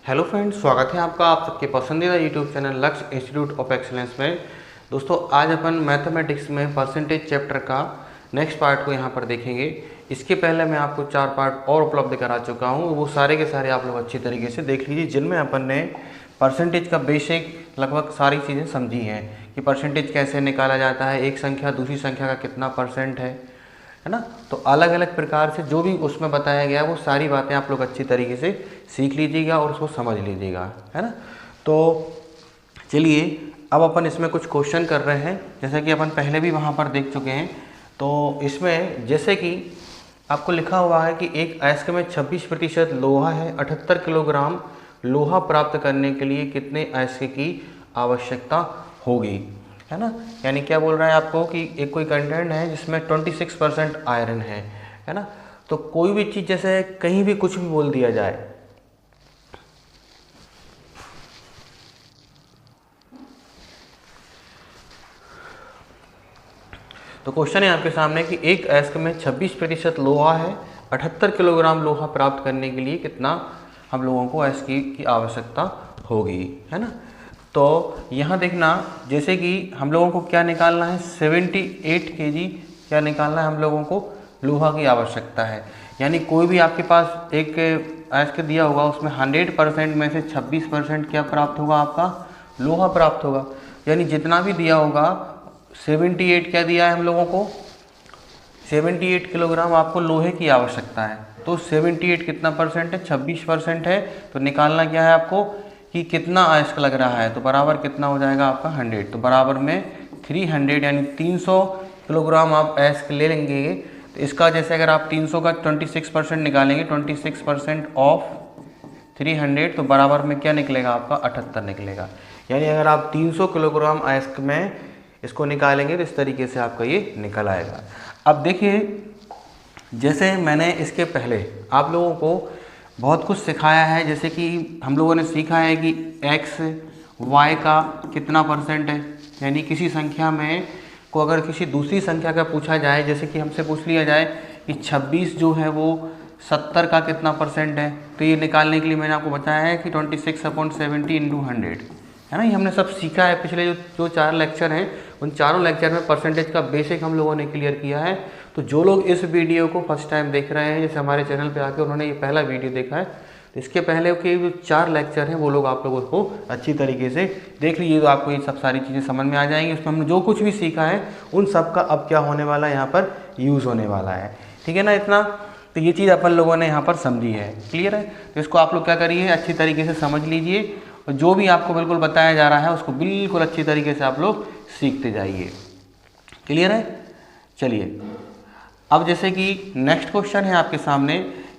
Hello friends, स्वागत है आपका आप सबके पसंदीदा यूट्यूब चैनल लक्ष्य इंस्टीट्यूट ऑफ एक्सीलेंस में। दोस्तों, आज अपन मैथमेटिक्स में परसेंटेज चैप्टर का नेक्स्ट पार्ट को यहाँ पर देखेंगे। इसके पहले मैं आपको 4 पार्ट और उपलब्ध करा चुका हूँ, वो सारे के सारे आप लोग अच्छी तरीके से देख लीजिए, जिनमें अपन ने परसेंटेज का बेसिक लगभग सारी चीज़ें समझी हैं कि परसेंटेज कैसे निकाला जाता है, एक संख्या दूसरी संख्या का कितना परसेंट है ना। तो अलग अलग प्रकार से जो भी उसमें बताया गया वो सारी बातें आप लोग अच्छी तरीके से सीख लीजिएगा और उसको समझ लीजिएगा, है ना। तो चलिए अब अपन इसमें कुछ क्वेश्चन कर रहे हैं, जैसा कि अपन पहले भी वहाँ पर देख चुके हैं। तो इसमें जैसे कि आपको लिखा हुआ है कि एक अयस्क में 26% लोहा है, 78 किलोग्राम लोहा प्राप्त करने के लिए कितने अयस्क की आवश्यकता होगी, है ना। यानी क्या बोल रहा है आपको कि एक कोई कंटेंट है जिसमें 26% आयरन है ना। तो कोई भी चीज़ जैसे कहीं भी कुछ भी बोल दिया जाए, तो क्वेश्चन है आपके सामने कि एक अयस्क में 26% लोहा है, 78 किलोग्राम लोहा प्राप्त करने के लिए कितना हम लोगों को अयस्क की आवश्यकता होगी, है ना। तो यहाँ देखना, जैसे कि हम लोगों को क्या निकालना है, 78 kg क्या निकालना है हम लोगों को, लोहा की आवश्यकता है। यानी कोई भी आपके पास एक अयस्क दिया होगा, उसमें 100% में से 26% क्या प्राप्त होगा, आपका लोहा प्राप्त होगा। यानी जितना भी दिया होगा, 78 क्या दिया है हम लोगों को, 78 किलोग्राम आपको लोहे की आवश्यकता है। तो 78 कितना परसेंट है, 26% है। तो निकालना क्या है आपको कि कितना अयस्क लग रहा है, तो बराबर कितना हो जाएगा आपका 100। तो बराबर में 300 यानी 300 किलोग्राम आप अयस्क ले लेंगे। तो इसका जैसे अगर आप 300 का 26% निकालेंगे, 26% ऑफ 300, तो बराबर में क्या निकलेगा आपका 78 निकलेगा। यानी अगर आप 300 किलोग्राम अयस्क में इसको निकालेंगे तो इस तरीके से आपका ये निकल आएगा। अब देखिए, जैसे मैंने इसके पहले आप लोगों को बहुत कुछ सिखाया है, जैसे कि हम लोगों ने सीखा है कि x y का कितना परसेंट है। यानी किसी संख्या में को अगर किसी दूसरी संख्या का पूछा जाए, जैसे कि हमसे पूछ लिया जाए कि 26 जो है वो 70 का कितना परसेंट है, तो ये निकालने के लिए मैंने आपको बताया है कि 26/70 × 100, है ना। ये हमने सब सीखा है। पिछले जो 4 लेक्चर हैं, उन चारों लेक्चर में परसेंटेज का बेसिक हम लोगों ने क्लियर किया है। तो जो लोग इस वीडियो को फर्स्ट टाइम देख रहे हैं, जैसे हमारे चैनल पे आके उन्होंने ये पहला वीडियो देखा है, तो इसके पहले के जो 4 लेक्चर हैं वो लोग आप लोग उसको अच्छी तरीके से देख लीजिए, तो आपको ये सब सारी चीज़ें समझ में आ जाएंगी। उसमें हमने जो कुछ भी सीखा है उन सब का अब क्या होने वाला है, यहाँ पर यूज़ होने वाला है, ठीक है ना। इतना तो ये चीज़ अपन लोगों ने यहाँ पर समझी है, क्लियर है। तो इसको आप लोग क्या करिए, अच्छी तरीके से समझ लीजिए और जो भी आपको बिल्कुल बताया जा रहा है उसको बिल्कुल अच्छी तरीके से आप लोग सीखते जाइए, क्लियर है। चलिए अब जैसे कि नेक्स्ट क्वेश्चन है आपके सामने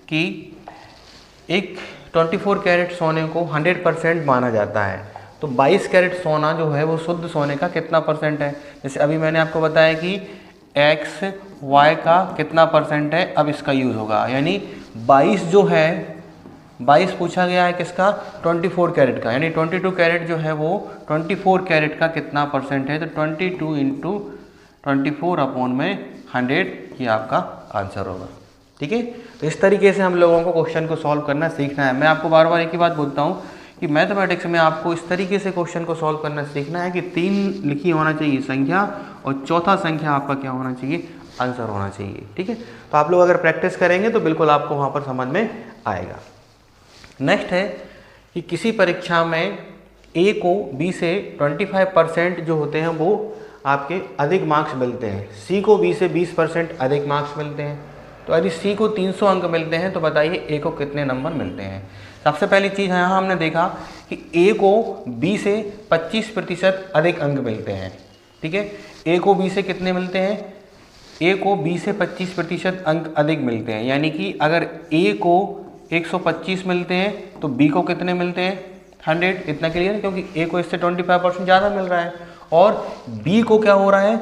कि एक 24 कैरेट सोने को 100% माना जाता है, तो 22 कैरेट सोना जो है वो शुद्ध सोने का कितना परसेंट है। जैसे अभी मैंने आपको बताया कि x y का कितना परसेंट है, अब इसका यूज़ होगा। यानी 22 जो है, 22 पूछा गया है किसका, 24 कैरेट का। यानी 22 कैरेट जो है वो 24 कैरेट का कितना परसेंट है, तो 22 × 24/100 ये आपका आंसर होगा, ठीक है। तो इस तरीके से हम लोगों को क्वेश्चन को सॉल्व करना सीखना है। मैं आपको बार बार एक ही बात बोलता हूँ कि मैथमेटिक्स में आपको इस तरीके से क्वेश्चन को सॉल्व करना सीखना है कि 3 लिखी होना चाहिए संख्या और चौथा संख्या आपका क्या होना चाहिए, आंसर होना चाहिए, ठीक है। तो आप लोग अगर प्रैक्टिस करेंगे तो बिल्कुल आपको वहाँ पर समझ में आएगा। नेक्स्ट है कि किसी परीक्षा में A को B से 25% जो होते हैं वो आपके अधिक मार्क्स मिलते हैं, C को B से 20% अधिक मार्क्स मिलते हैं। तो यदि C को 300 अंक मिलते हैं तो बताइए A को कितने नंबर मिलते हैं। सबसे पहली चीज़ यहाँ हमने देखा कि A को B से 25% अधिक अंक मिलते हैं, ठीक है। A को B से कितने मिलते हैं, A को B से 25% अंक अधिक मिलते हैं। यानी कि अगर A को 125 मिलते हैं तो B को कितने मिलते हैं, 100। इतना क्लियर है, क्योंकि A को इससे 25% ज़्यादा मिल रहा है और B को क्या हो रहा है,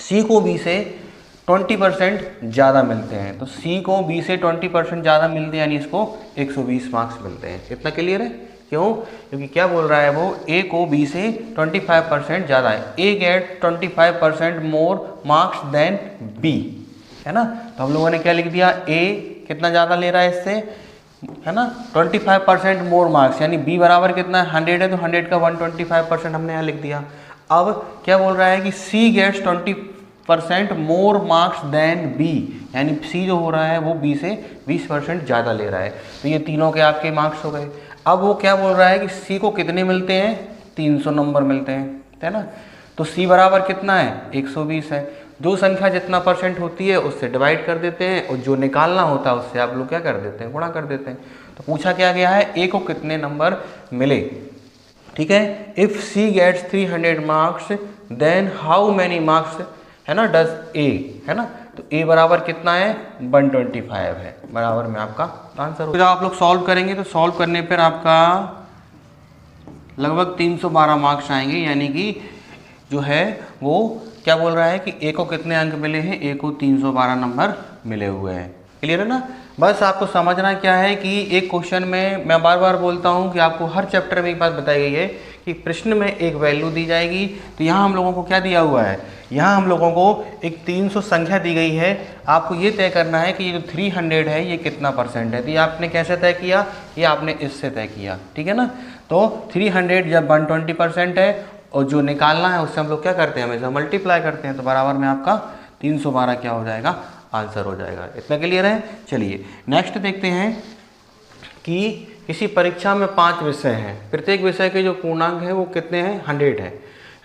C को B से 20% ज़्यादा मिलते हैं। तो C को B से 20% ज़्यादा मिलते हैं, यानी इसको 120 मार्क्स मिलते हैं। इतना क्लियर है, क्यों, क्योंकि क्या बोल रहा है वो, A को B से 25% ज़्यादा है, A get 25% more marks than B, है ना। तो हम लोगों ने क्या लिख दिया, A कितना ज़्यादा ले रहा है इससे, है ना, 25% मोर मार्क्स, यानी बी बराबर कितना है 100 है, तो 100 का 125% हमने यहाँ लिख दिया। अब क्या बोल रहा है कि C gets 20% more marks then B, यानी सी जो हो रहा है वो बी से 20% ज़्यादा ले रहा है, तो ये तीनों के आपके मार्क्स हो गए। अब वो क्या बोल रहा है कि सी को कितने मिलते हैं, 300 नंबर मिलते हैं, है ना। तो सी बराबर कितना है 120 है। जो संख्या जितना परसेंट होती है उससे डिवाइड कर देते हैं, और जो निकालना होता है उससे आप लोग क्या कर देते हैं, गुणा कर देते हैं। तो पूछा क्या गया है, ए को कितने नंबर मिले, ठीक है। If C gets 300 marks then how many marks, है ना, डज ए, है ना। तो ए बराबर कितना है 125 है, बराबर में आपका आंसर हो। जब आप लोग सॉल्व करेंगे तो सॉल्व करने पर आपका लगभग 312 मार्क्स आएंगे, यानी कि जो है वो क्या बोल रहा है कि ए को कितने अंक मिले हैं, ए को 312 नंबर मिले हुए हैं। क्लियर है ना। बस आपको समझना क्या है कि एक क्वेश्चन में मैं बार बार बोलता हूं कि आपको हर चैप्टर में एक बात बताई गई है कि प्रश्न में एक वैल्यू दी जाएगी। तो यहाँ हम लोगों को क्या दिया हुआ है, यहाँ हम लोगों को एक 300 संख्या दी गई है। आपको ये तय करना है कि ये जो 300 है ये कितना परसेंट है। तो ये आपने कैसे तय किया, ये आपने इससे तय किया, ठीक है ना। तो 300 जब 120% है और जो निकालना है उससे हम लोग क्या करते हैं, हमेशा मल्टीप्लाई करते हैं, तो बराबर में आपका 312 क्या हो जाएगा, आंसर हो जाएगा। इतना क्लियर है। चलिए नेक्स्ट देखते हैं कि किसी परीक्षा में 5 विषय हैं, प्रत्येक विषय के जो पूर्णांक है वो कितने हैं, 100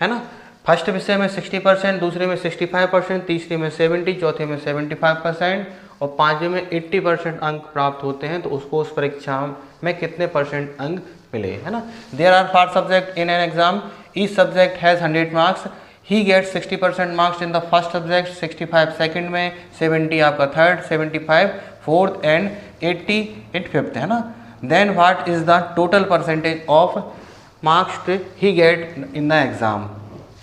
है ना। फर्स्ट विषय में 60%, दूसरे में 65%, तीसरे में 70%, चौथे में 75% और पाँचवें में 80% अंक प्राप्त होते हैं, तो उसको उस परीक्षा में कितने परसेंट अंक मिले, है ना। There are 5 subject in an exam, each subject has 100 marks, he gets 60% marks in the first subject, 65 second में, 70 आपका third, 75 fourth and 80 in fifth, है ना। Then what is the total percentage of marks he get in the exam.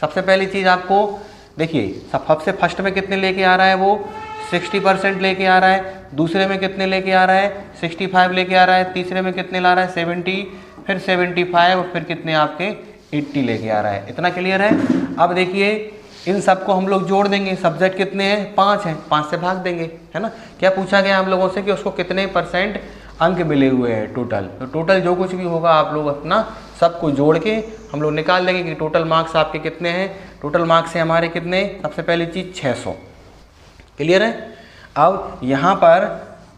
सबसे पहली चीज़ आपको देखिए, सबसे first में कितने लेके आ रहा है वो 60% लेके आ रहा है, दूसरे में कितने लेके आ रहा है 65 लेके आ रहा है, तीसरे में कितने ला रहा है 70, फिर 75 और फिर कितने आपके 80 लेके आ रहा है। इतना क्लियर है। अब देखिए इन सबको हम लोग जोड़ देंगे, सब्जेक्ट कितने हैं 5 हैं, 5 से भाग देंगे, है ना। क्या पूछा गया हम लोगों से कि उसको कितने परसेंट अंक मिले हुए हैं टोटल। तो टोटल जो कुछ भी होगा आप लोग अपना सबको जोड़ के हम लोग निकाल देंगे कि टोटल मार्क्स आपके कितने हैं। टोटल मार्क्स हैं हमारे कितने, सबसे पहली चीज़ 600। क्लियर है। अब यहाँ पर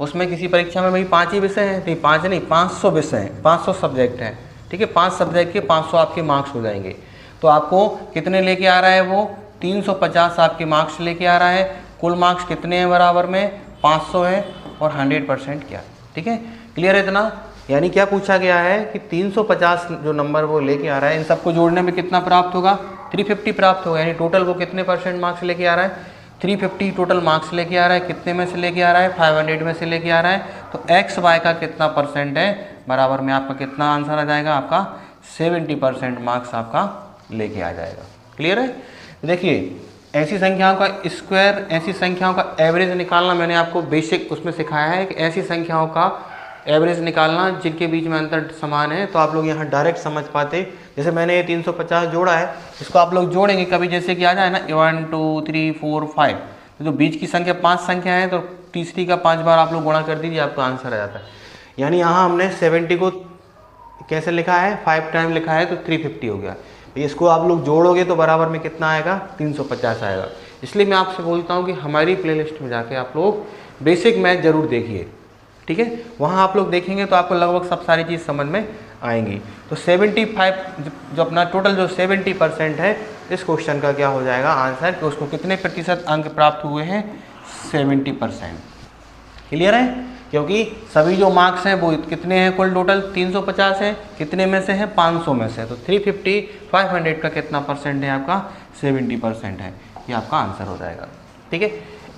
उसमें किसी परीक्षा में भाई 5 ही विषय हैं, नहीं 5 नहीं 500 विषय हैं, 500 सब्जेक्ट हैं, ठीक है। 5 सब्जेक्ट के 500 आपके मार्क्स हो जाएंगे। तो आपको कितने लेके आ रहा है वो 350 आपके मार्क्स लेके आ रहा है। कुल मार्क्स कितने हैं बराबर में 500 है और 100% क्या, ठीक है। क्लियर है इतना। यानी क्या पूछा गया है कि 350 जो नंबर वो लेके आ रहा है, इन सबको जोड़ने में कितना प्राप्त होगा 350 प्राप्त होगा। यानी टोटल वो कितने परसेंट मार्क्स लेके आ रहा है 350 टोटल मार्क्स लेके आ रहा है। कितने में से लेके आ रहा है 500 में से लेके आ रहा है। तो एक्स वाई का कितना परसेंट है बराबर में आपका कितना आंसर आ जाएगा, आपका 70% मार्क्स आपका लेके आ जाएगा। क्लियर है। देखिए ऐसी संख्याओं का स्क्वायर, ऐसी संख्याओं का एवरेज निकालना मैंने आपको बेसिक उसमें सिखाया है कि ऐसी संख्याओं का एवरेज निकालना जिनके बीच में अंतर समान है। तो आप लोग यहाँ डायरेक्ट समझ पाते, जैसे मैंने ये 350 जोड़ा है, इसको आप लोग जोड़ेंगे कभी जैसे कि आ जाए ना 1 2 3 4 5, तो बीच की संख्या 5 संख्या है तो तीसरी का 5 बार आप लोग गुणा कर दीजिए, आपका आंसर आ जाता है। यानी यहाँ हमने 70 को कैसे लिखा है 5 टाइम लिखा है तो 350 हो गया। इसको आप लोग जोड़ोगे तो बराबर में कितना आएगा 350 आएगा। इसलिए मैं आपसे बोलता हूँ कि हमारी प्लेलिस्ट में जाके आप लोग बेसिक मैथ जरूर देखिए, ठीक है। वहाँ आप लोग देखेंगे तो आपको लगभग सब सारी चीज़ समझ में आएंगी। तो 75 जो अपना टोटल जो 70% है इस क्वेश्चन का क्या हो जाएगा आंसर, कि उसको कितने प्रतिशत अंक प्राप्त हुए हैं 70%। क्लियर है। क्योंकि सभी जो मार्क्स हैं वो कितने हैं कुल टोटल 350 है, कितने में से है 500 में से, तो 350 500 का कितना परसेंट है आपका 70% है, ये आपका आंसर हो जाएगा। ठीक है।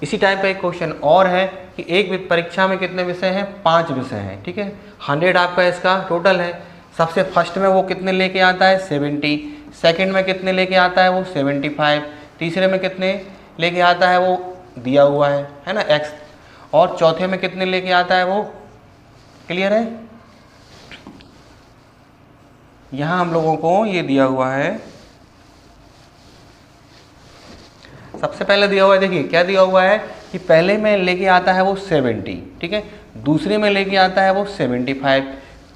इसी टाइप का एक क्वेश्चन और है कि एक परीक्षा में कितने विषय हैं 5 विषय हैं, ठीक है। 100 आपका इसका टोटल है। सबसे फर्स्ट में वो कितने लेके आता है 70, सेकंड में कितने लेके आता है वो 75, तीसरे में कितने लेके आता है वो दिया हुआ है ना x, और चौथे में कितने लेके आता है वो। क्लियर है। यहां हम लोगों को ये दिया हुआ है, सबसे पहले दिया हुआ है, देखिए क्या दिया हुआ है कि पहले में लेके आता है वो 70, ठीक है। दूसरे में लेके आता है वो 75,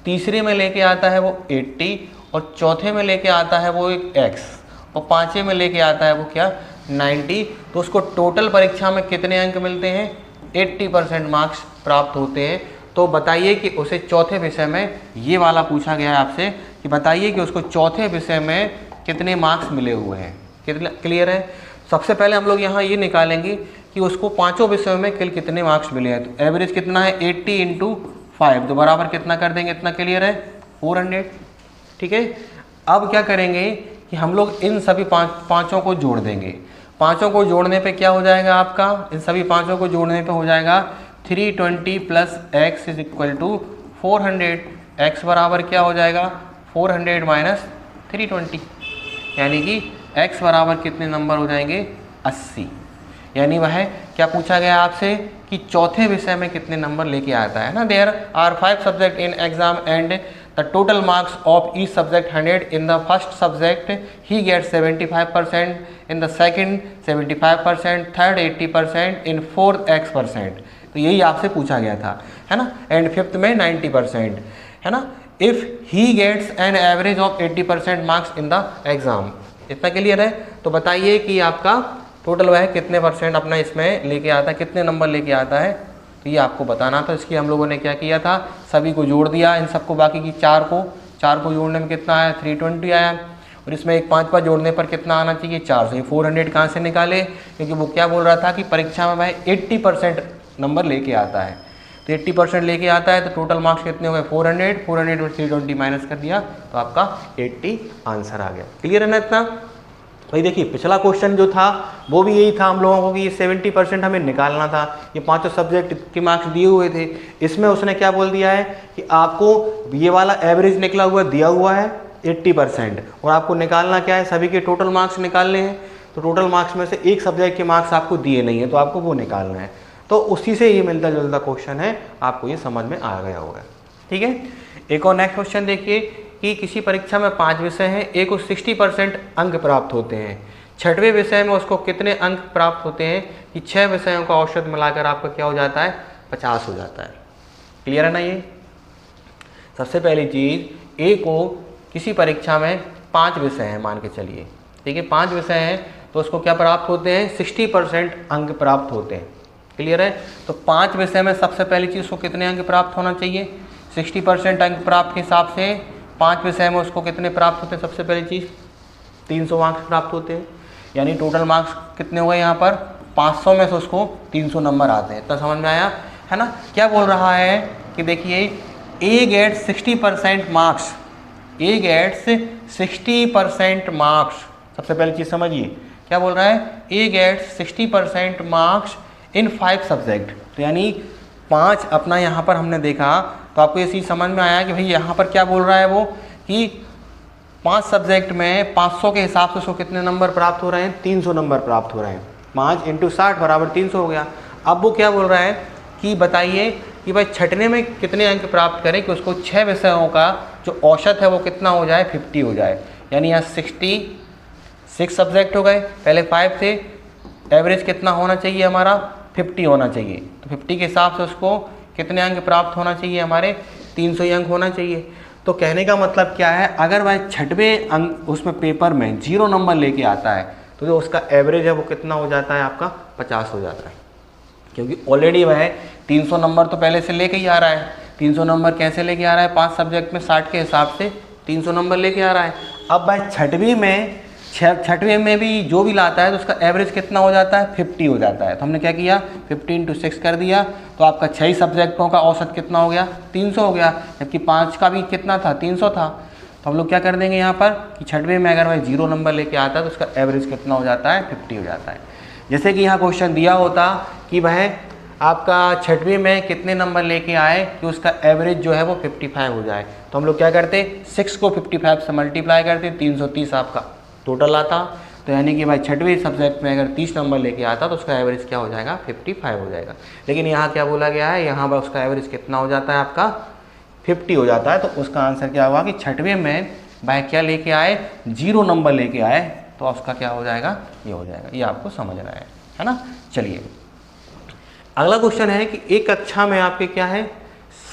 तीसरे में लेके आता है वो 80 और चौथे में लेके आता है वो एक x और पाँचवें में लेके आता है वो क्या 90। तो उसको टोटल परीक्षा में कितने अंक मिलते हैं? 80% मार्क्स प्राप्त होते हैं। तो बताइए कि उसे चौथे विषय में, ये वाला पूछा गया है आपसे कि बताइए कि उसको चौथे विषय में कितने मार्क्स मिले हुए हैं। कितना क्लियर है? सबसे पहले हम लोग यहाँ ये निकालेंगे कि उसको पांचों विषयों में कुल कितने मार्क्स मिले हैं। तो एवरेज कितना है 80 × 5, तो बराबर कितना कर देंगे? इतना क्लियर है 400। ठीक है, अब क्या करेंगे कि हम लोग इन सभी पाँचों को जोड़ देंगे। पाँचों को जोड़ने पे क्या हो जाएगा आपका? इन सभी पाँचों को जोड़ने पे हो जाएगा 320 + x = 400। x बराबर क्या हो जाएगा? 400 - 320, यानी कि x बराबर कितने नंबर हो जाएंगे? 80। यानी वह क्या पूछा गया आपसे कि चौथे विषय में कितने नंबर लेके आता है ना। There are 5 subject in exam and the total marks of each subject 100। In the first subject he gets 75%, in the second 75%, third 80%, in fourth x%। तो यही आपसे पूछा गया था, है ना। एंड फिफ्थ में 90%, है ना। If he gets an average of 80% marks in the exam. इतना क्लियर है? तो बताइए कि आपका टोटल वह कितने परसेंट अपना इसमें लेके आता है, कितने नंबर लेके आता है। तो ये आपको बताना था। इसकी हम लोगों ने क्या किया था, सभी को जोड़ दिया, इन सबको, बाकी की चार को जोड़ने में कितना आया? 320 आया। और इसमें एक 5 जोड़ने पर कितना आना चाहिए? 400। ये 400 कहाँ से निकाले? क्योंकि वो क्या बोल रहा था कि परीक्षा में भाई 80% नंबर लेके आता है। तो 80% लेके आता है तो टोटल मार्क्स कितने हो गए? 400 में 320 माइनस कर दिया तो आपका 80 आंसर आ गया। क्लियर है ना इतना? भाई देखिए, पिछला क्वेश्चन जो था वो भी यही था हम लोगों को कि ये 70% हमें निकालना था। ये पांचों सब्जेक्ट के मार्क्स दिए हुए थे। इसमें उसने क्या बोल दिया है कि आपको ये वाला एवरेज निकला हुआ दिया हुआ है 80% और आपको निकालना क्या है? सभी के टोटल मार्क्स निकालने हैं। तो टोटल मार्क्स में से एक सब्जेक्ट के मार्क्स आपको दिए नहीं है तो आपको वो निकालना है। तो उसी से ये मिलता जुलता क्वेश्चन है, आपको ये समझ में आ गया होगा। ठीक है, एक और नेक्स्ट क्वेश्चन देखिए कि किसी परीक्षा में 5 विषय हैं, एक को 60% अंक प्राप्त होते हैं। छठवें विषय में उसको कितने अंक प्राप्त होते हैं कि 6 विषयों का औसत मिलाकर आपका क्या हो जाता है? 50 हो जाता है। क्लियर है ना? ये सबसे पहली चीज़, ए को किसी परीक्षा में 5 विषय हैं मान के चलिए, ठीक है, 5 विषय हैं तो उसको क्या प्राप्त होते हैं? 60% अंक प्राप्त होते हैं। क्लियर है? तो 5 विषय में सबसे पहली चीज़ उसको कितने अंक प्राप्त होना चाहिए? 60% अंक प्राप्त के हिसाब से 5 विषय में उसको कितने प्राप्त होते हैं? सबसे पहली चीज़ 300 मार्क्स प्राप्त होते हैं। यानी टोटल मार्क्स कितने हुए यहाँ पर? 500 में से उसको 300 नंबर आते हैं। इतना समझ में आया है ना? क्या बोल रहा है कि देखिए, A gets 60% marks, A gets 60% marks. सबसे पहली चीज़ समझिए, क्या बोल रहा है? A gets 60% marks in 5 subject. तो यानी 5 अपना यहाँ पर हमने देखा तो आपको ये चीज़ समझ में आया कि भाई यहाँ पर क्या बोल रहा है वो कि 5 सब्जेक्ट में 500 के हिसाब से उसको कितने नंबर प्राप्त हो रहे हैं? 300 नंबर प्राप्त हो रहे हैं। 5 × 60 = 300 हो गया। अब वो क्या बोल रहा है कि बताइए कि भाई छठने में कितने अंक प्राप्त करें कि उसको 6 विषयों का जो औसत है वो कितना हो जाए? 50 हो जाए। यानी यहाँ 66 सब्जेक्ट हो गए, पहले 5 थे, एवरेज कितना होना चाहिए हमारा? 50 होना चाहिए। तो 50 के हिसाब से उसको कितने अंक प्राप्त होना चाहिए? हमारे 300 ही अंक होना चाहिए। तो कहने का मतलब क्या है, अगर वह छठवें अंक उसमें पेपर में 0 नंबर लेके आता है तो जो उसका एवरेज है वो कितना हो जाता है? आपका 50 हो जाता है। क्योंकि ऑलरेडी वह 300 नंबर तो पहले से लेके ही आ रहा है। 300 नंबर कैसे लेके आ रहा है? 5 सब्जेक्ट में 60 के हिसाब से 300 नंबर लेके आ रहा है। अब वह छठवीं में भी जो भी लाता है तो उसका एवरेज कितना हो जाता है? 50 हो जाता है। तो हमने क्या किया? 50 × 6 कर दिया तो आपका 6 सब्जेक्टों का औसत कितना हो गया? 300 हो गया। जबकि 5 का भी कितना था? 300 था। तो हम लोग क्या कर देंगे यहाँ पर कि छठवें में अगर वह 0 नंबर लेके आता है तो उसका एवरेज कितना हो जाता है? 50 हो जाता है। जैसे कि यहाँ क्वेश्चन दिया होता कि वह आपका छठवीं में कितने नंबर लेके आए कि उसका एवरेज जो है वो 55 हो जाए, तो हम लोग क्या करते? 6 को 55 से मल्टीप्लाई करते, 330 आपका टोटल आता। तो यानी कि भाई छठवें सब्जेक्ट में अगर 30 नंबर लेके आता तो उसका एवरेज क्या हो जाएगा? 55 हो जाएगा। लेकिन यहाँ क्या बोला गया है? यहाँ पर उसका एवरेज कितना हो जाता है? आपका 50 हो जाता है। तो उसका आंसर क्या होगा कि छठवें में भाई क्या लेके आए? 0 नंबर लेके आए तो उसका क्या हो जाएगा? ये हो जाएगा। ये आपको समझना है ना? चलिए अगला क्वेश्चन है कि एक कक्षा में आपके क्या है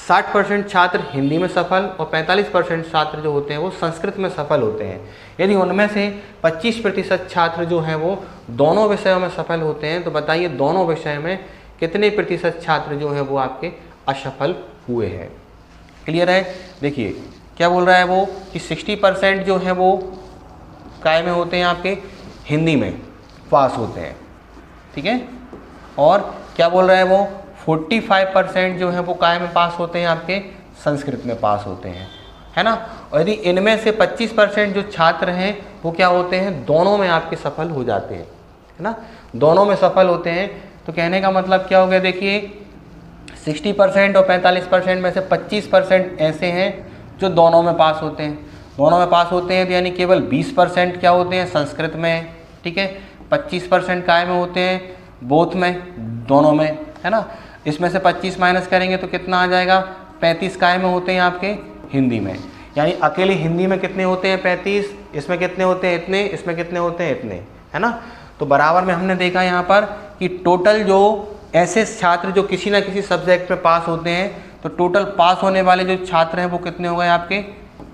60% छात्र हिंदी में सफल और 45% छात्र जो होते हैं वो संस्कृत में सफल होते हैं। यदि उनमें से 25% छात्र जो हैं वो दोनों विषयों में सफल होते हैं, तो बताइए दोनों विषय में कितने प्रतिशत छात्र जो है वो आपके असफल हुए हैं। क्लियर है? देखिए क्या बोल रहा है वो कि 60% जो है वो काय में होते हैं आपके हिंदी में पास होते हैं, ठीक है। और क्या बोल रहा है वो 45% जो है वो काय में पास होते हैं आपके संस्कृत में पास होते हैं, है ना। और यदि इनमें से 25% जो छात्र हैं वो क्या होते हैं दोनों में आपके सफल हो जाते हैं, है ना, दोनों में सफल होते हैं। तो कहने का मतलब क्या हो गया, देखिए 60% और 45% में से 25% ऐसे हैं जो दोनों में पास होते हैं, दोनों में पास होते हैं, तो यानी केवल 20% क्या होते हैं संस्कृत में, ठीक है। 25% काय में होते हैं बोथ में, दोनों में, है ना। इसमें से 25 माइनस करेंगे तो कितना आ जाएगा, 35 काय में होते हैं आपके हिंदी में, यानी अकेले हिंदी में कितने होते हैं 35, इसमें कितने होते हैं इतने, इसमें कितने होते हैं इतने, है ना। तो बराबर में हमने देखा यहाँ पर कि टोटल जो ऐसे छात्र जो किसी ना किसी सब्जेक्ट में पास होते हैं, तो टोटल पास होने वाले जो छात्र हैं वो कितने हो गए आपके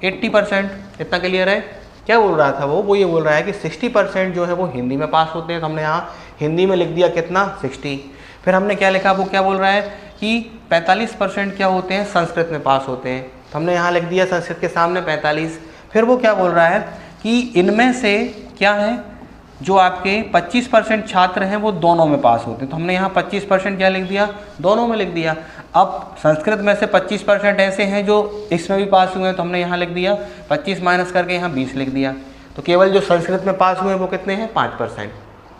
80%। इतना क्लियर है? क्या बोल रहा था वो ये बोल रहा है कि 60% जो है वो हिंदी में पास होते हैं, तो हमने यहाँ हिंदी में लिख दिया कितना 60। फिर हमने क्या लिखा, वो क्या बोल रहा है कि 45% क्या होते हैं संस्कृत में पास होते हैं, तो हमने यहाँ लिख दिया संस्कृत के सामने 45। फिर वो क्या बोल रहा है कि इनमें से क्या है जो आपके 25% छात्र हैं वो दोनों में पास होते हैं, तो हमने यहाँ 25% क्या लिख दिया, दोनों में लिख दिया। अब संस्कृत में से 25% ऐसे हैं जो इसमें भी पास हुए हैं, तो हमने यहाँ लिख दिया 25 माइनस करके यहाँ 20 लिख दिया। तो केवल जो संस्कृत में पास हुए हैं वो कितने हैं 5%,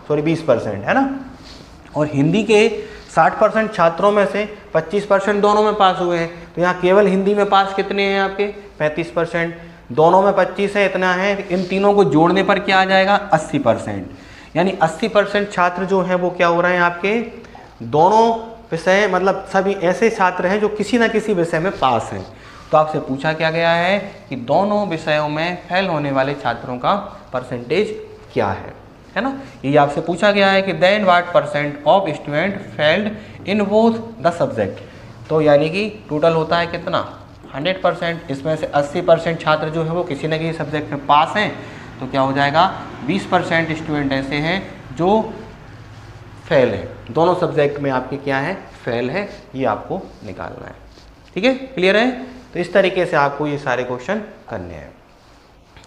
सॉरी 20%, है ना। और हिंदी के 60% छात्रों में से 25% दोनों में पास हुए हैं, तो यहाँ केवल हिंदी में पास कितने हैं आपके 35%, दोनों में 25 है, इतना है। इन तीनों को जोड़ने पर क्या आ जाएगा 80%, यानी 80% छात्र जो हैं वो क्या हो रहे हैं आपके दोनों विषय, मतलब सभी ऐसे छात्र हैं जो किसी ना किसी विषय में पास हैं। तो आपसे पूछा क्या गया है कि दोनों विषयों में फेल होने वाले छात्रों का परसेंटेज क्या है ना। ये आपसे पूछा गया है कि then what % of student failed in both the subject. तो यानी कि टोटल होता है कितना 100%, इसमें से 80% छात्र जो है वो किसी न किसी सब्जेक्ट में पास हैं, तो क्या हो जाएगा 20% स्टूडेंट ऐसे हैं जो फेल है, दोनों सब्जेक्ट में आपके क्या है फेल है, ये आपको निकालना है। ठीक है, क्लियर है? तो इस तरीके से आपको ये सारे क्वेश्चन करने हैं।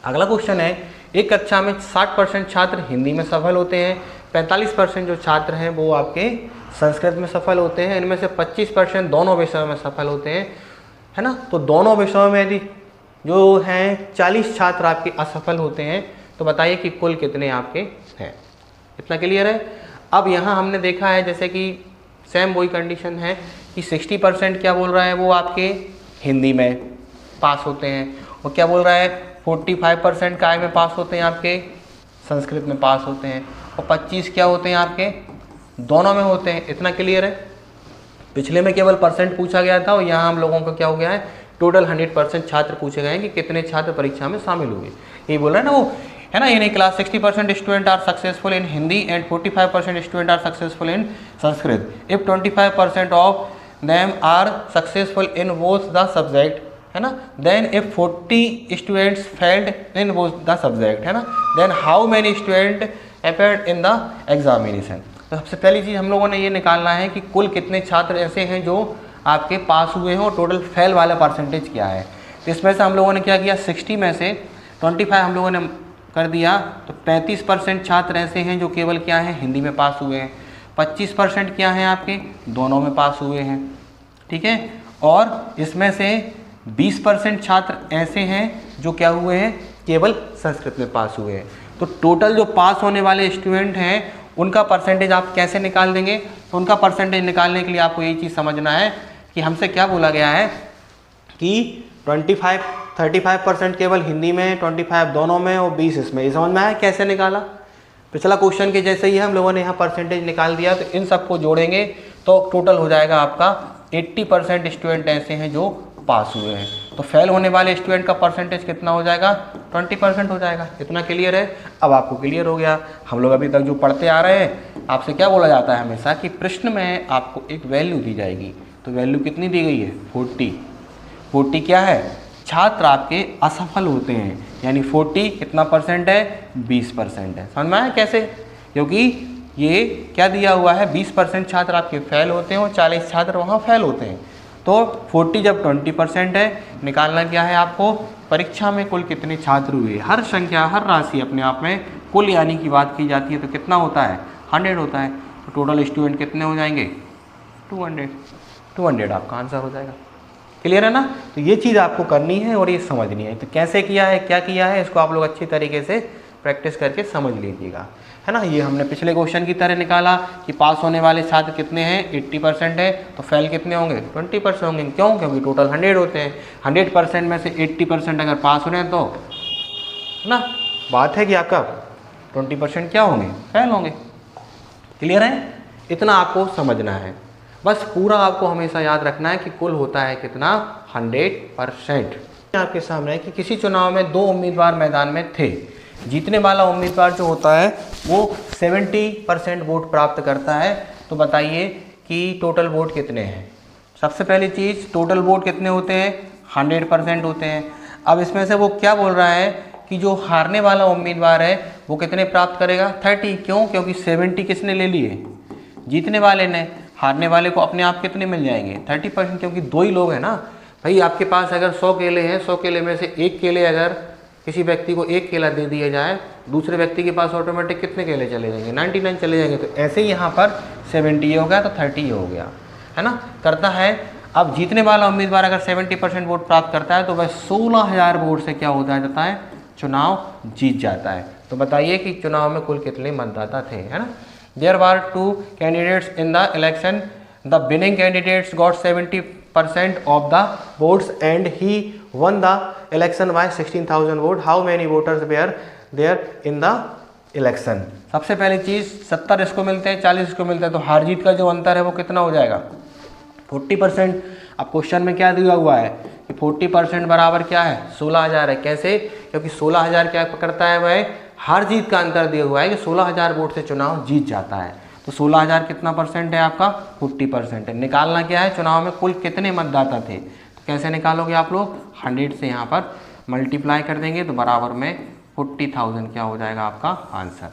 अगला क्वेश्चन है, एक कक्षा में 60% छात्र हिंदी में सफल होते हैं, 45% जो छात्र हैं वो आपके संस्कृत में सफल होते हैं, इनमें से 25% दोनों विषयों में सफल होते हैं, है ना। तो दोनों विषयों में यदि जो हैं 40 छात्र आपके असफल होते हैं, तो बताइए कि कुल कितने आपके हैं। इतना क्लियर है? अब यहाँ हमने देखा है जैसे कि सेम वही कंडीशन है कि 60% क्या बोल रहा है वो आपके हिंदी में पास होते हैं, और क्या बोल रहा है 45% काय में पास होते हैं आपके संस्कृत में पास होते हैं, और 25 क्या होते हैं आपके दोनों में होते हैं। इतना क्लियर है? पिछले में केवल परसेंट पूछा गया था और यहाँ हम लोगों का क्या हो गया है टोटल 100% छात्र पूछे गए हैं कि कितने छात्र परीक्षा में शामिल हुए। यही बोल रहा है ना वो, है ना। In A class 60% student are successful in Hindi and 45% student are successful in Sanskrit. If 25% of them are successful in both the subject, है ना, then if 40 students failed in both the subject, है ना, then how many student appeared in the examination. तो सबसे पहली चीज़ हम लोगों ने ये निकालना है कि कुल कितने छात्र ऐसे हैं जो आपके पास हुए हैं और टोटल फेल वाला परसेंटेज क्या है। तो इसमें से हम लोगों ने क्या किया 60 में से 25 हम लोगों ने कर दिया, तो 35% छात्र ऐसे हैं जो केवल क्या है हिंदी में पास हुए हैं, 25% क्या हैं आपके दोनों में पास हुए हैं, ठीक है, और इसमें से 20% छात्र ऐसे हैं जो क्या हुए हैं केवल संस्कृत में पास हुए हैं। तो टोटल जो पास होने वाले स्टूडेंट हैं उनका परसेंटेज आप कैसे निकाल देंगे? तो उनका परसेंटेज निकालने के लिए आपको यही चीज़ समझना है कि हमसे क्या बोला गया है कि 35% केवल हिंदी में, 25 दोनों में और 20 इसमें। ये समझ में आया कैसे निकाला? पिछला क्वेश्चन के जैसे ही हम लोगों ने यहाँ परसेंटेज निकाल दिया, तो इन सबको जोड़ेंगे तो टोटल हो जाएगा आपका 80% स्टूडेंट ऐसे हैं जो पास हुए हैं। तो फेल होने वाले स्टूडेंट का परसेंटेज कितना हो जाएगा 20% हो जाएगा। इतना क्लियर है? अब आपको क्लियर हो गया। हम लोग अभी तक जो पढ़ते आ रहे हैं आपसे क्या बोला जाता है हमेशा कि प्रश्न में आपको एक वैल्यू दी जाएगी, तो वैल्यू कितनी दी गई है 40। 40 क्या है, छात्र आपके असफल होते हैं, यानी 40 कितना परसेंट है 20% है। समझ में आया कैसे, क्योंकि ये क्या दिया हुआ है 20% छात्र आपके फेल होते हैं और 40 छात्र वहाँ फेल होते हैं। तो 40 जब 20% है, निकालना क्या है आपको, परीक्षा में कुल कितने छात्र हुए। हर संख्या हर राशि अपने आप में कुल यानी की बात की जाती है तो कितना होता है 100 होता है। तो टोटल स्टूडेंट कितने हो जाएंगे 200 आपका आंसर हो जाएगा। क्लियर है ना। तो ये चीज़ आपको करनी है और ये समझनी है। तो कैसे किया है क्या किया है इसको आप लोग अच्छी तरीके से प्रैक्टिस करके समझ लीजिएगा, है ना। ये हमने पिछले क्वेश्चन की तरह निकाला कि पास होने वाले छात्र कितने हैं 80% है, तो फेल कितने होंगे 20% होंगे। क्यों, क्योंकि टोटल 100 होते हैं। 100% में से 80% अगर पास हो रहे हैं तो ना बात है कि आपका 20% क्या होंगे फेल होंगे। क्लियर है, इतना आपको समझना है बस। पूरा आपको हमेशा याद रखना है कि कुल होता है कितना 100%। आपके सामने है कि किसी चुनाव में 2 उम्मीदवार मैदान में थे। जीतने वाला उम्मीदवार जो होता है वो 70% वोट प्राप्त करता है। तो बताइए कि टोटल वोट कितने हैं। सबसे पहली चीज़ टोटल वोट कितने होते हैं 100% होते हैं। अब इसमें से वो क्या बोल रहा है कि जो हारने वाला उम्मीदवार है वो कितने प्राप्त करेगा 30। क्यों, क्योंकि 70 किसने ले लिए जीतने वाले ने। हारने वाले को अपने आप कितने मिल जाएंगे 30%, क्योंकि 2 ही लोग हैं ना भाई। आपके पास अगर 100 केले हैं, 100 केले में से एक केले अगर किसी व्यक्ति को एक केला दे दिया जाए, दूसरे व्यक्ति के पास ऑटोमेटिक कितने केले चले जाएंगे 99 चले जाएंगे। तो ऐसे ही यहाँ पर 70 हो गया तो 30 हो गया, है ना। करता है अब जीतने वाला उम्मीदवार अगर 70% वोट प्राप्त करता है तो वह 16,000 वोट से क्या हो जाता है चुनाव जीत जाता है। तो बताइए कि चुनाव में कुल कितने मतदाता थे, है ना। There were 2 candidates in the election, the winning candidates got 70% of the votes and he won the election by 16,000 vote. How many voters were there in the election? सबसे पहली चीज़ 70 इसको मिलते हैं 40 इसको मिलते हैं, तो हार जीत का जो अंतर है वो कितना हो जाएगा 40%। अब क्वेश्चन में क्या दिया हुआ है कि 40% बराबर क्या है 16,000 है। कैसे, क्योंकि 16,000 क्या करता है वह हार जीत का अंतर दिया हुआ है कि 16,000 वोट से चुनाव जीत जाता है। तो 16,000 कितना परसेंट है आपका 40% है। निकालना क्या है चुनाव में कुल कितने मतदाता थे। कैसे निकालोगे आप लोग 100 से यहाँ पर मल्टीप्लाई कर देंगे तो बराबर में 40,000 क्या हो जाएगा आपका आंसर।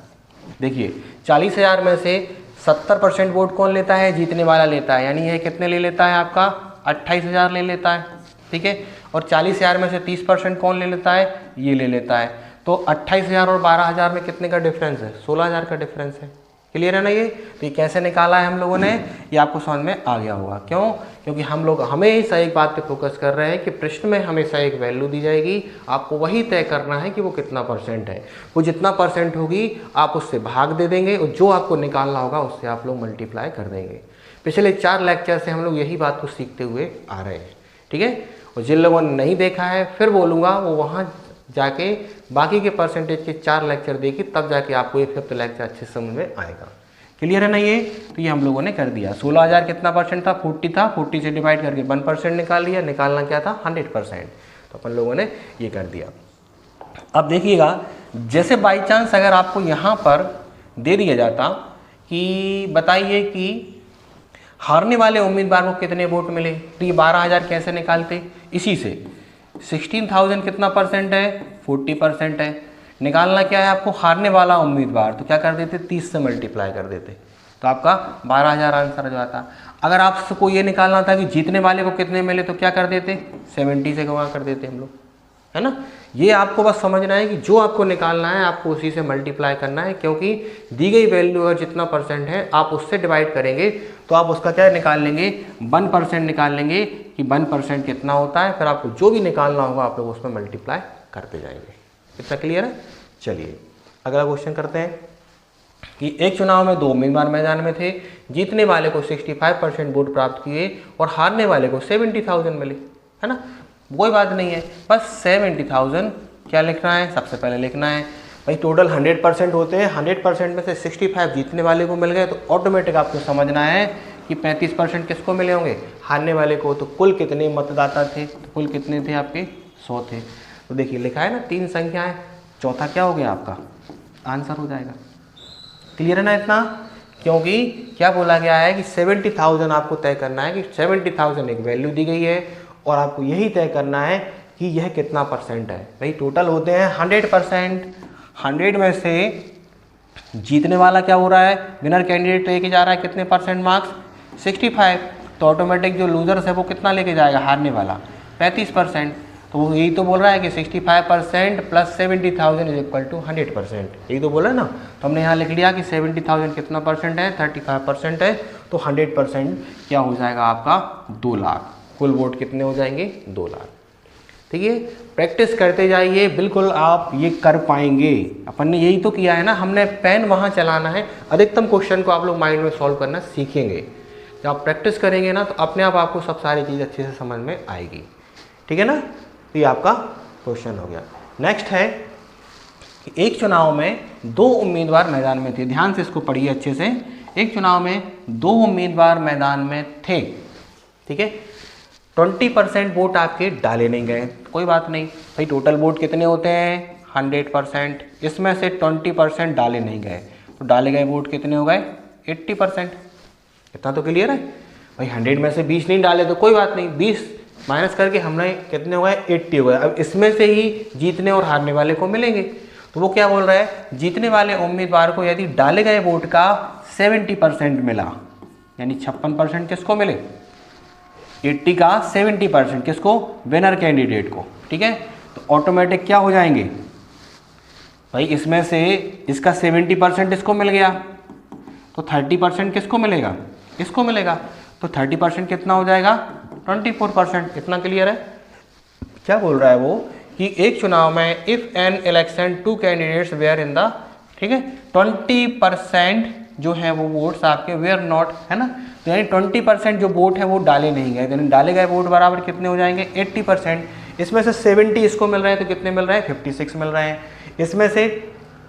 देखिए 40,000 में से 70% वोट कौन लेता है जीतने वाला लेता है, यानी ये कितने ले लेता है आपका 28,000 ले लेता है, ठीक है। और 40,000 में से 30% कौन ले लेता है ये ले लेता है। तो 28,000 और 12,000 में कितने का डिफरेंस है 16,000 का डिफरेंस है। क्लियर है ना ये। तो ये कैसे निकाला है हम लोगों ने ये आपको समझ में आ गया होगा। क्यों, क्योंकि हम लोग हमेशा एक बात पे फोकस कर रहे हैं कि प्रश्न में हमेशा एक वैल्यू दी जाएगी, आपको वही तय करना है कि वो कितना परसेंट है। वो जितना परसेंट होगी आप उससे भाग दे देंगे और जो आपको निकालना होगा उससे आप लोग मल्टीप्लाई कर देंगे। पिछले 4 लेक्चर से हम लोग यही बात को सीखते हुए आ रहे हैं, ठीक है। और जिन लोगों ने नहीं देखा है फिर बोलूँगा वो वहाँ जाके बाकी के परसेंटेज के 4 लेक्चर देखी, तब जाके आपको ये 5th लेक्चर अच्छे समझ में आएगा। क्लियर है ना ये। तो ये हम लोगों ने कर दिया। 16,000 कितना परसेंट था 40 था, 40 से डिवाइड करके 1% निकाल लिया। निकालना क्या था 100%। तो अपन लोगों ने ये कर दिया। अब देखिएगा जैसे बाई चांस अगर आपको यहाँ पर दे दिया जाता कि बताइए कि हारने वाले उम्मीदवार को कितने वोट मिले, तो ये 12,000 कैसे निकालते, इसी से 16,000 कितना परसेंट है 40% है। निकालना क्या है आपको हारने वाला उम्मीदवार, तो क्या कर देते 30 से मल्टीप्लाई कर देते तो आपका 12,000 आंसर हो जाता। अगर आपको ये निकालना था कि जीतने वाले को कितने मिले तो क्या कर देते 70 से गुणा कर देते हम लोग, है ना। ये आपको बस समझना है कि जो आपको निकालना है आपको उसी से मल्टीप्लाई करना है, क्योंकि दी गई वैल्यू अगर जितना परसेंट है आप उससे डिवाइड करेंगे तो आप उसका क्या निकाल लेंगे 1% निकाल लेंगे कि 1% कितना होता है। फिर आपको जो भी निकालना होगा आप लोग उसमें मल्टीप्लाई करते जाएंगे। इतना क्लियर है। चलिए अगला क्वेश्चन करते हैं कि एक चुनाव में 2 उम्मीदवार मैदान में थे। जीतने वाले को 65% वोट प्राप्त किए और हारने वाले को 70,000 मिले, है ना। कोई बात नहीं है, बस 70,000 क्या लिखना है सबसे पहले लिखना है भाई टोटल 100% होते हैं। 100% में से 65 जीतने वाले को मिल गए तो ऑटोमेटिक आपको समझना है कि 35% किसको मिले होंगे हारने वाले को। तो कुल कितने मतदाता थे, तो कुल कितने थे आपके 100 थे। तो देखिए लिखा है ना 3 संख्याएं, चौथा क्या हो गया आपका आंसर हो जाएगा। क्लियर है ना इतना। क्योंकि क्या बोला गया है कि 70,000 आपको तय करना है कि 70,000 एक वैल्यू दी गई है और आपको यही तय करना है कि यह कितना परसेंट है। भाई टोटल होते हैं 100%, 100 में से जीतने वाला क्या हो रहा है, विनर कैंडिडेट लेके जा रहा है कितने परसेंट मार्क्स, 65। तो ऑटोमेटिक जो लूजर्स है वो कितना लेके जाएगा, हारने वाला 35%। तो वो यही तो बोल रहा है कि 65% प्लस 70,000 इज इक्वल टू 100%, यही तो बोला ना। तो हमने यहाँ लिख लिया कि 70,000 कितना परसेंट है, 35% है, तो 100% क्या हो जाएगा आपका 2 लाख। कुल वोट कितने हो जाएंगे, 2 लाख। ठीक है, प्रैक्टिस करते जाइए, बिल्कुल आप ये कर पाएंगे। अपन ने यही तो किया है ना, हमने पेन वहाँ चलाना है। अधिकतम क्वेश्चन को आप लोग माइंड में सॉल्व करना सीखेंगे। जब आप प्रैक्टिस करेंगे ना तो अपने आप आपको सब सारी चीज़ अच्छे से समझ में आएगी। ठीक है ना, तो ये आपका क्वेश्चन हो गया। नेक्स्ट है कि एक चुनाव में 2 उम्मीदवार मैदान में थे। ध्यान से इसको पढ़िए अच्छे से। एक चुनाव में 2 उम्मीदवार मैदान में थे, ठीक है। 20% वोट आपके डाले नहीं गए, कोई बात नहीं भाई। टोटल वोट कितने होते हैं, 100%। इसमें से 20% डाले नहीं गए, तो डाले गए वोट कितने हो गए, 80%। इतना तो क्लियर है भाई। 100 में से 20 नहीं डाले तो कोई बात नहीं, 20 माइनस करके हमने कितने हो गए, 80 हो गए। अब इसमें से ही जीतने और हारने वाले को मिलेंगे। तो वो क्या बोल रहा है, जीतने वाले उम्मीदवार को यदि डाले गए वोट का 70% मिला, यानी 56% किसको मिले, 80 का 70% किसको, विनर कैंडिडेट को। ठीक है, तो ऑटोमेटिक क्या हो जाएंगे भाई, इसमें से इसका 70% इसको मिल गया, तो 30% किसको मिलेगा, इसको मिलेगा। तो 30% कितना हो जाएगा, 24%। इतना क्लियर है। क्या बोल रहा है वो कि एक चुनाव में if an election 2 candidates were in the, ठीक है, 20% जो है वो वोट्स आपके वेयर नॉट, है ना। तो यानी 20% जो वोट है वो डाले नहीं गए, यानी डाले गए वोट बराबर कितने हो जाएंगे, 80%। इसमें से 70 इसको मिल रहे हैं, तो कितने मिल रहे हैं, 56 मिल रहे हैं। इसमें से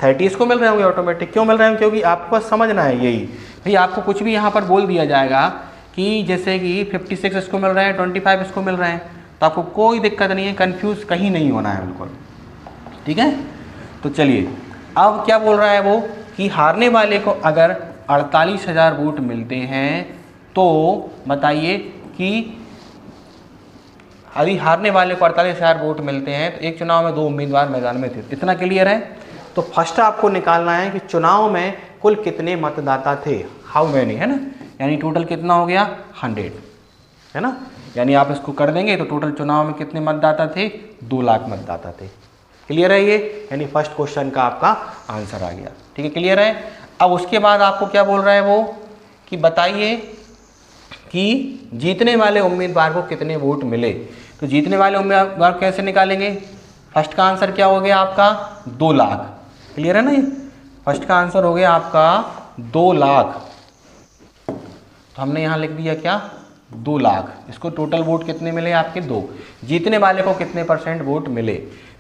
30 इसको मिल रहे होंगे ऑटोमेटिक। क्यों मिल रहे हैं, क्योंकि आपको बस समझना है यही भाई। आपको कुछ भी यहाँ पर बोल दिया जाएगा कि जैसे कि 56 इसको मिल रहे हैं, 25 इसको मिल रहे हैं, तो आपको कोई दिक्कत नहीं है, कंफ्यूज कहीं नहीं होना है बिल्कुल। ठीक है, तो चलिए अब क्या बोल रहा है वो कि हारने वाले को अगर 48,000 वोट मिलते हैं, तो बताइए कि यदि हारने वाले को 48,000 वोट मिलते हैं तो एक चुनाव में 2 उम्मीदवार मैदान में थे। इतना क्लियर है। तो फर्स्ट आपको निकालना है कि चुनाव में कुल कितने मतदाता थे, हाउ मैनी, है ना। यानी टोटल कितना हो गया, 100, है ना। यानी आप इसको कर देंगे तो टोटल चुनाव में कितने मतदाता थे, 2 लाख मतदाता थे। क्लियर है ये, यानी फर्स्ट क्वेश्चन का आपका आंसर आ गया। ठीक है, क्लियर है। अब उसके बाद आपको क्या बोल रहा है वो कि बताइए कि जीतने वाले उम्मीदवार को कितने वोट मिले। तो जीतने वाले उम्मीदवार कैसे निकालेंगे, फर्स्ट का आंसर क्या हो गया आपका, 2 लाख। क्लियर है ना, ये फर्स्ट का आंसर हो गया आपका 2 लाख। तो हमने यहाँ लिख दिया क्या, 2 लाख। इसको टोटल वोट कितने मिले आपके, 2। जीतने वाले को कितने परसेंट वोट मिले,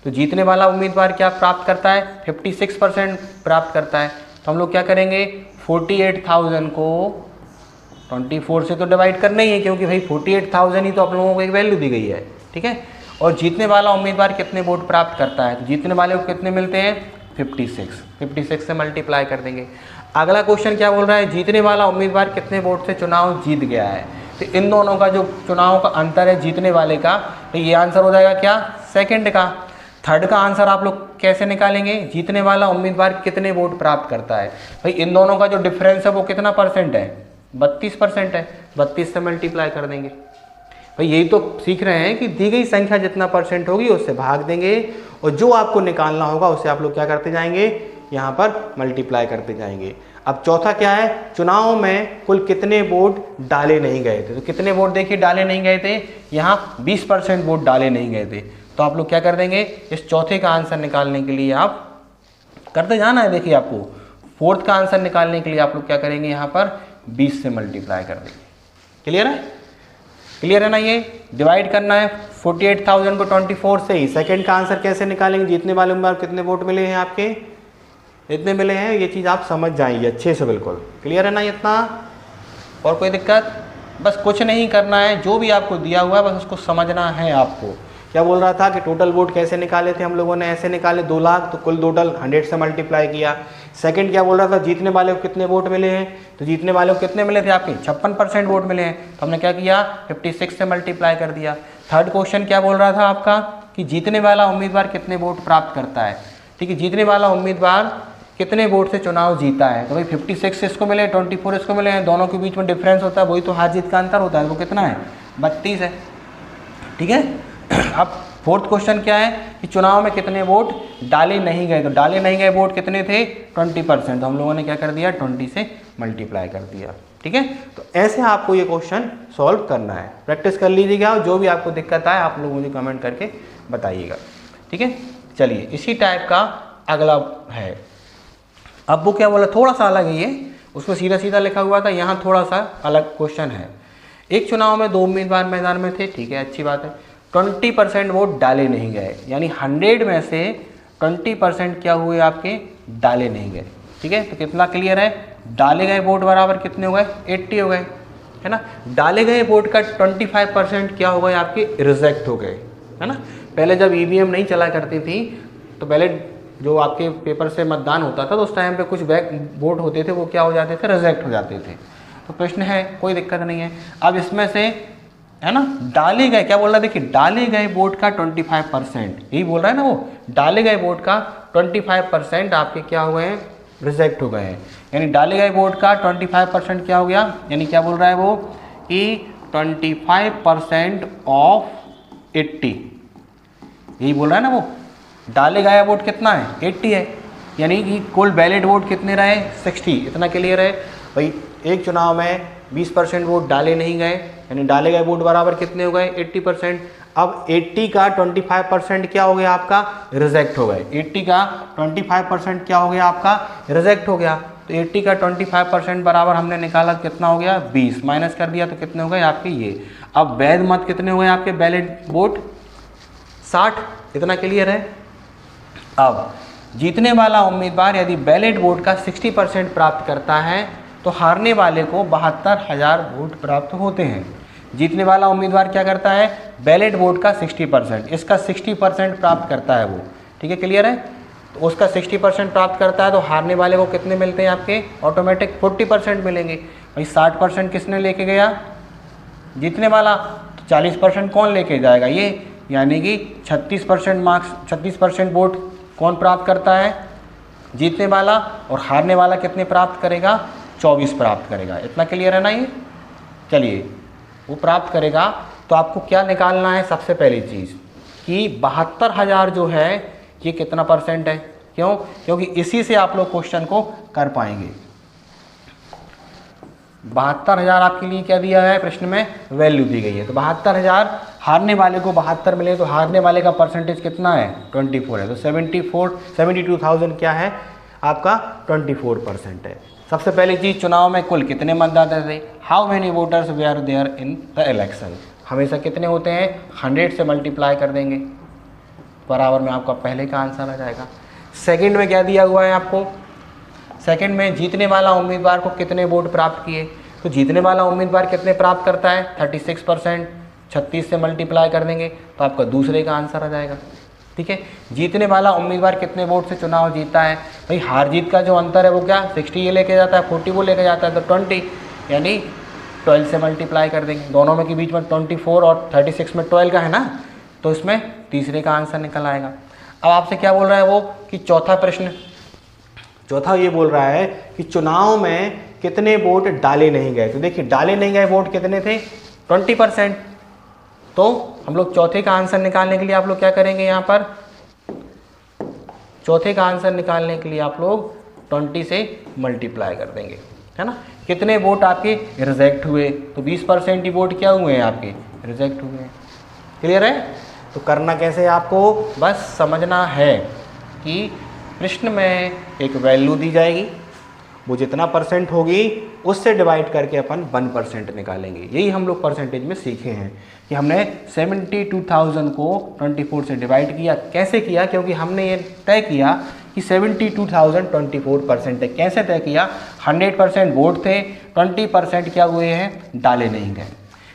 तो जीतने वाला उम्मीदवार क्या प्राप्त करता है, 56% प्राप्त करता है। तो हम लोग क्या करेंगे, 48,000 को 24 से तो डिवाइड करना ही है, क्योंकि भाई 48,000 ही तो आप लोगों को एक वैल्यू दी गई है। ठीक है, और जीतने वाला उम्मीदवार कितने वोट प्राप्त करता है, तो जीतने वाले को कितने मिलते हैं, 56 से मल्टीप्लाई कर देंगे। अगला क्वेश्चन क्या बोल रहा है, जीतने वाला उम्मीदवार कितने वोट से चुनाव जीत गया है। तो इन दोनों का जो चुनाव का अंतर है जीतने वाले का, तो ये आंसर हो जाएगा क्या, सेकंड का। थर्ड का आंसर आप लोग कैसे निकालेंगे, जीतने वाला उम्मीदवार कितने वोट प्राप्त करता है। भाई इन दोनों का जो डिफरेंस है वो कितना परसेंट है, 32% है। 32 से मल्टीप्लाई कर देंगे। भाई यही तो सीख रहे हैं कि दी गई संख्या जितना परसेंट होगी उससे भाग देंगे, और जो आपको निकालना होगा उससे आप लोग क्या करते जाएंगे, यहाँ पर मल्टीप्लाई करते जाएंगे। अब चौथा क्या है, चुनाव में कुल कितने वोट डाले नहीं गए थे। तो कितने वोट देखिए डाले नहीं गए थे, यहाँ 20% वोट डाले नहीं गए थे। तो आप लोग क्या कर देंगे, इस चौथे का आंसर निकालने के लिए आप करते जाना है। देखिए आपको फोर्थ का आंसर निकालने के लिए आप लोग क्या करेंगे, यहाँ पर 20 से मल्टीप्लाई कर देंगे। क्लियर है, क्लियर है ना। ये डिवाइड करना है 48,000 को 24 से ही। सेकंड का आंसर कैसे निकालेंगे, जीतने वाले उम्मीदवार कितने वोट मिले हैं आपके, इतने मिले हैं। ये चीज़ आप समझ जाएंगे अच्छे से, बिल्कुल क्लियर है ना इतना। और कोई दिक्कत, बस कुछ नहीं करना है, जो भी आपको दिया हुआ है बस उसको समझना है आपको क्या बोल रहा था कि टोटल वोट कैसे निकाले थे हम लोगों ने, ऐसे निकाले 2 लाख, तो कुल टोटल 100 से मल्टीप्लाई किया। सेकंड क्या बोल रहा था, जीतने वाले को कितने वोट मिले हैं, तो जीतने वाले को कितने मिले थे आपके 56% वोट मिले हैं, तो हमने क्या किया 56 से मल्टीप्लाई कर दिया। थर्ड क्वेश्चन क्या बोल रहा था आपका कि जीतने वाला उम्मीदवार कितने वोट प्राप्त करता है, ठीक है, जीतने वाला उम्मीदवार कितने वोट से चुनाव जीता है, तो भाई 56 इसको मिले, 24 इसको मिले हैं, दोनों के बीच में डिफरेंस होता है, वही तो हार जीत का अंतर होता है, वो कितना है 32 है, ठीक है। अब फोर्थ क्वेश्चन क्या है कि चुनाव में कितने वोट डाले नहीं गए, तो डाले नहीं गए वोट कितने थे 20%, तो हम लोगों ने क्या कर दिया 20 से मल्टीप्लाई कर दिया, ठीक है। तो ऐसे आपको ये क्वेश्चन सॉल्व करना है, प्रैक्टिस कर लीजिएगा और जो भी आपको दिक्कत आए आप लोग मुझे कमेंट करके बताइएगा, ठीक है। चलिए इसी टाइप का अगला है, अब वो क्या बोला थोड़ा सा अलग है ये, उसमें सीधा सीधा लिखा हुआ था, यहाँ थोड़ा सा अलग क्वेश्चन है। एक चुनाव में 2 उम्मीदवार मैदान में थे, ठीक है, अच्छी बात है, 20% वोट डाले नहीं गए, यानी 100 में से 20% क्या हुए आपके डाले नहीं गए, ठीक है। तो कितना क्लियर है, डाले गए वोट बराबर कितने हो गए 80 हो गए, है ना। डाले गए वोट का 25% क्या हो गए आपके रिजेक्ट हो गए, है ना। पहले जब ईवीएम नहीं चला करती थी तो पहले जो आपके पेपर से मतदान होता था तो उस टाइम पे कुछ बैक वोट होते थे वो क्या हो जाते थे रिजेक्ट हो जाते थे। तो प्रश्न है कोई दिक्कत नहीं है, अब इसमें से है ना डाले गए क्या बोल रहा है, देखिए डाले गए वोट का 25%, यही बोल रहा है ना वो, डाले गए वोट का 25% आपके क्या हुए हैं रिजेक्ट हो गए हैं, यानी डाले गए वोट का 25% क्या हो गया, यानी क्या बोल रहा है वो कि 25% ऑफ 80, यही बोल रहा है ना वो, डाले गया वोट कितना है 80 है, यानी कि कुल वैलिड वोट कितने रहे 60, इतना क्लियर है भाई। एक चुनाव में 20% वोट डाले नहीं गए, यानी डाले गए वोट बराबर कितने हो गए 80%। अब 80 का 25% क्या हो गया आपका रिजेक्ट हो गए, 80 का 25% क्या हो गया आपका रिजेक्ट हो गया, तो 80 का 25% बराबर हमने निकाला कितना हो गया 20, माइनस कर दिया तो कितने हो गए आपके ये। अब वैध मत कितने हो गए आपके वैलिड वोट 60, इतना क्लियर है। अब जीतने वाला उम्मीदवार यदि वैलिड वोट का 60% प्राप्त करता है तो हारने वाले को 72,000 वोट प्राप्त होते हैं। जीतने वाला उम्मीदवार क्या करता है वैलिड वोट का 60%, इसका 60% प्राप्त करता है वो, ठीक है क्लियर है। तो उसका 60% प्राप्त करता है तो हारने वाले को कितने मिलते हैं आपके ऑटोमेटिक 40% मिलेंगे। भाई 60% किसने लेके गया जीतने वाला, तो 40% कौन लेके जाएगा ये, यानी कि 36% मार्क्स 36% वोट कौन प्राप्त करता है जीतने वाला, और हारने वाला कितने प्राप्त करेगा 24 प्राप्त करेगा, इतना क्लियर है ना ये। चलिए वो प्राप्त करेगा तो आपको क्या निकालना है, सबसे पहली चीज़ कि 72,000 जो है ये कितना परसेंट है, क्यों, क्योंकि इसी से आप लोग क्वेश्चन को कर पाएंगे। 72,000 आपके लिए क्या दिया है प्रश्न में वैल्यू दी गई है, तो 72,000 हारने वाले को 72 मिले तो हारने वाले का परसेंटेज कितना है 24 है, तो 72,000 क्या है आपका 24% है। सबसे पहली चीज़ चुनाव में कुल कितने मतदाता थे, how many voters were there in the election, हमेशा कितने होते हैं 100 से मल्टीप्लाई कर देंगे, बराबर में आपका पहले का आंसर आ जाएगा। सेकंड में क्या दिया हुआ है आपको, सेकंड में जीतने वाला उम्मीदवार को कितने वोट प्राप्त किए, तो जीतने वाला उम्मीदवार कितने प्राप्त करता है 36%, 36 से मल्टीप्लाई कर देंगे तो आपका दूसरे का आंसर आ जाएगा, ठीक है। जीतने वाला उम्मीदवार कितने वोट से चुनाव जीता है, भाई हार जीत का जो अंतर है वो क्या 60 ये लेके जाता है, 40 वो लेके जाता है, तो 20 यानी 12 से मल्टीप्लाई कर देंगे, दोनों में के बीच में 24 और 36 में 12 का है ना, तो इसमें तीसरे का आंसर निकल आएगा। अब आपसे क्या बोल रहा है वो कि चौथा प्रश्न, चौथा ये बोल रहा है कि चुनाव में कितने वोट डाले नहीं गए, तो देखिए डाले नहीं गए वोट कितने थे 20%, तो हम लोग चौथे का आंसर निकालने के लिए आप लोग क्या करेंगे, यहाँ पर चौथे का आंसर निकालने के लिए आप लोग 20 से मल्टीप्लाई कर देंगे, है ना। कितने वोट आपके रिजेक्ट हुए, तो 20% ही वोट क्या हुए हैं आपके रिजेक्ट हुए हैं, क्लियर है। तो करना कैसे है आपको, बस समझना है कि प्रश्न में एक वैल्यू दी जाएगी, वो जितना परसेंट होगी उससे डिवाइड करके अपन 1% निकालेंगे, यही हम लोग परसेंटेज में सीखे हैं कि हमने 72,000 को 24 से डिवाइड किया। कैसे किया, क्योंकि हमने ये तय किया कि 72,000 24% है। कैसे तय किया, 100% वोट थे, 20% क्या हुए हैं डाले नहीं गए,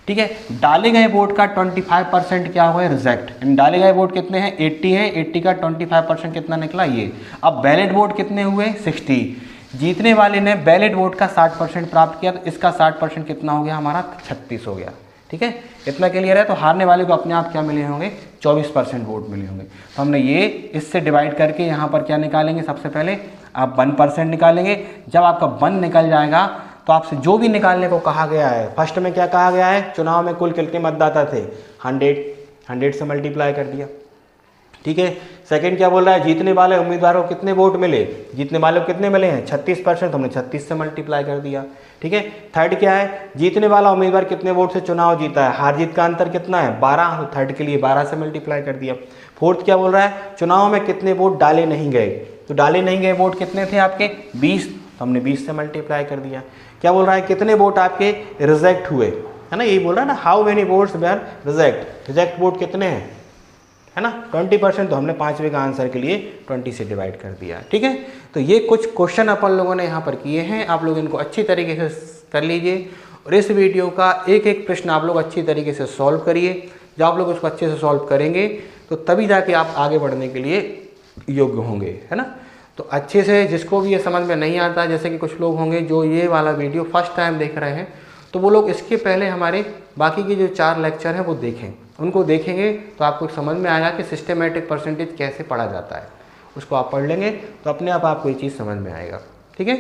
ठीक है। डाले गए वोट का 25% क्या हुआ है, रिजेक्ट। डाले गए वोट कितने हैं, 80 है, 80 का 25% कितना निकला ये। अब बैलेट वोट कितने हुए, 60। जीतने वाले ने बैलेट वोट का 60% प्राप्त किया, तो इसका 60% कितना हो गया हमारा, 36 हो गया। ठीक है, इतना क्लियर है। तो हारने वाले को अपने आप क्या मिले होंगे, 24% वोट मिले होंगे। तो हमने ये इससे डिवाइड करके यहाँ पर क्या निकालेंगे, सबसे पहले आप 1% निकालेंगे। जब आपका 1 निकल जाएगा तो आपसे जो भी निकालने को कहा गया है, फर्स्ट में क्या कहा गया है, चुनाव में कुल कितने मतदाता थे, 100 से मल्टीप्लाई कर दिया। ठीक है। सेकंड क्या बोल रहा है, जीतने वाले उम्मीदवारों को कितने वोट मिले, जीतने वाले को कितने मिले हैं, 36%, हमने 36 से मल्टीप्लाई कर दिया। ठीक है। थर्ड क्या है, जीतने वाला उम्मीदवार कितने वोट से चुनाव जीता है, हार जीत का अंतर कितना है, 12, तो थर्ड के लिए 12 से मल्टीप्लाई कर दिया। फोर्थ क्या बोल रहा है, चुनाव में कितने वोट डाले नहीं गए, तो डाले नहीं गए वोट कितने थे आपके, 20, तो हमने 20 से मल्टीप्लाई कर दिया। क्या बोल रहा है, कितने वोट आपके रिजेक्ट हुए, है ना, यही बोल रहा है ना, how many votes were reject, reject vote कितने हैं, है ना, 20%, तो हमने पांचवे का आंसर के लिए 20 से डिवाइड कर दिया। ठीक है। तो ये कुछ क्वेश्चन अपन लोगों ने यहाँ पर किए हैं, आप लोग इनको अच्छी तरीके से कर लीजिए और इस वीडियो का एक एक प्रश्न आप लोग अच्छी तरीके से सॉल्व करिए। जब आप लोग उसको अच्छे से सॉल्व करेंगे तो तभी जाके आप आगे बढ़ने के लिए योग्य होंगे, है ना। तो अच्छे से, जिसको भी ये समझ में नहीं आता, जैसे कि कुछ लोग होंगे जो ये वाला वीडियो फर्स्ट टाइम देख रहे हैं, तो वो लोग इसके पहले हमारे बाकी के जो 4 लेक्चर हैं वो देखें, उनको देखेंगे तो आपको समझ में आएगा कि सिस्टमेटिक परसेंटेज कैसे पढ़ा जाता है। उसको आप पढ़ लेंगे तो अपने आप आपको ये चीज़ समझ में आएगा। ठीक है।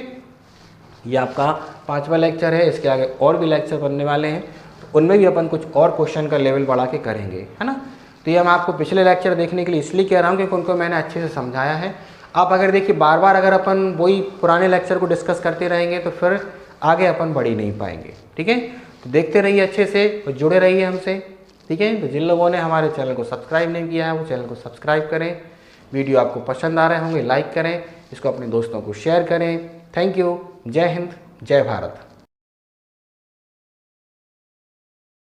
ये आपका 5वां लेक्चर है, इसके आगे और भी लेक्चर बनने वाले हैं, तो उनमें भी अपन कुछ और क्वेश्चन का लेवल बढ़ा के करेंगे, है ना। तो ये मैं आपको पिछले लेक्चर देखने के लिए इसलिए कह रहा हूँ क्योंकि उनको मैंने अच्छे से समझाया है। आप अगर देखिए बार बार अगर अपन वही पुराने लेक्चर को डिस्कस करते रहेंगे तो फिर आगे अपन बढ़ ही नहीं पाएंगे। ठीक है। तो देखते रहिए अच्छे से और जुड़े रहिए हमसे। ठीक है। तो जिन लोगों ने हमारे चैनल को सब्सक्राइब नहीं किया है वो चैनल को सब्सक्राइब करें। वीडियो आपको पसंद आ रहे होंगे, लाइक करें, इसको अपने दोस्तों को शेयर करें। Thank you. जय हिंद, जय भारत।